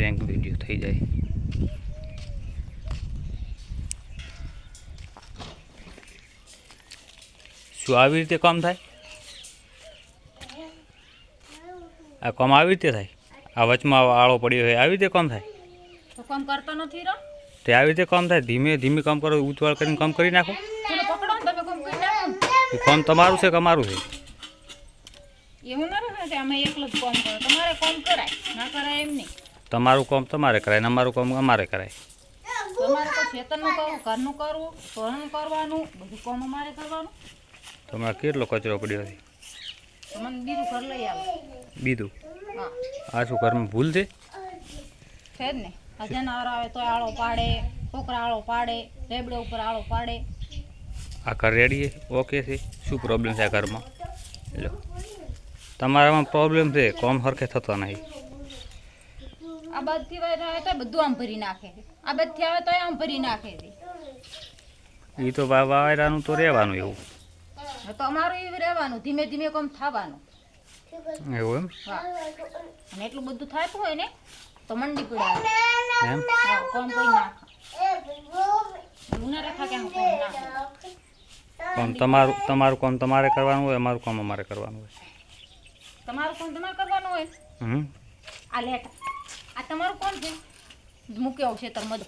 Rank video થઈ જાય। શું આવી રીતે કામ થાય? આ કામ આવી રીતે થાય? આ વચમાં આળો પડ્યો હોય આવી રીતે કામ થાય? તો કામ કરતો નથી રો તે આવી રીતે કામ થાય? ધીમે ધીમે કામ કરો, ઉતવાળ કરીને કામ કરી નાખો। તમે પકડો ને તમે કામ કરી નાખો। એ કામ તમારું છે કે અમારું છે? એવું ના રહે કે અમે એકલું જ કામ કરો, તમારે કામ કરાય ના કરાય એમ નહીં। તમારું કામ તમારે કરાય ને અમારું કામ અમારે કરાય। તમારે કોઈ ખેતરનું કરવું, ઘરનું કરવું, ઘરનું કરવાનું, બધું કામ અમારે કરવાનું। તમારે કેટલો કચરો પડ્યો છે? તો મને બીજું ઘર લઈ આવો। બીજું હા આ શું ઘરમાં ભૂલ છે? છે જ ને, આ જનાવર આવે તો આળો પાડે, છોકરા આળો પાડે, રેબડે ઉપર આળો પાડે। આ ઘર રેડી ઓકે છે? શું પ્રોબ્લેમ છે આ ઘરમાં? લો તમારામાં પ્રોબ્લેમ છે, કામ સરખે થતો નહીં। આ બાદથી આવે તો બધું આમ ભરી નાખે છે, આ બાદથી આવે તો આમ ભરી નાખે છે। એ તો વાયરાનું તો રહેવાનું એવું। તો અમારું એવું રહેવાનું, ધીમે ધીમે કામ થવાનું। એવું એમ? હા અને એટલું બધું થાય હોય ને તો મંડી પડાવે એમ? હા કામ કોઈ નાખે એવું ના રાખા કે આમ કામ નાખે। કામ તમારું કામ તમારે કરવાનું હોય, અમારું કામ અમારે કરવાનું હોય। તમારું કામ તમારે કરવાનું હોય। આ લેટર આ તમારું કોણ છે? મૂક્યો છે તર મધુ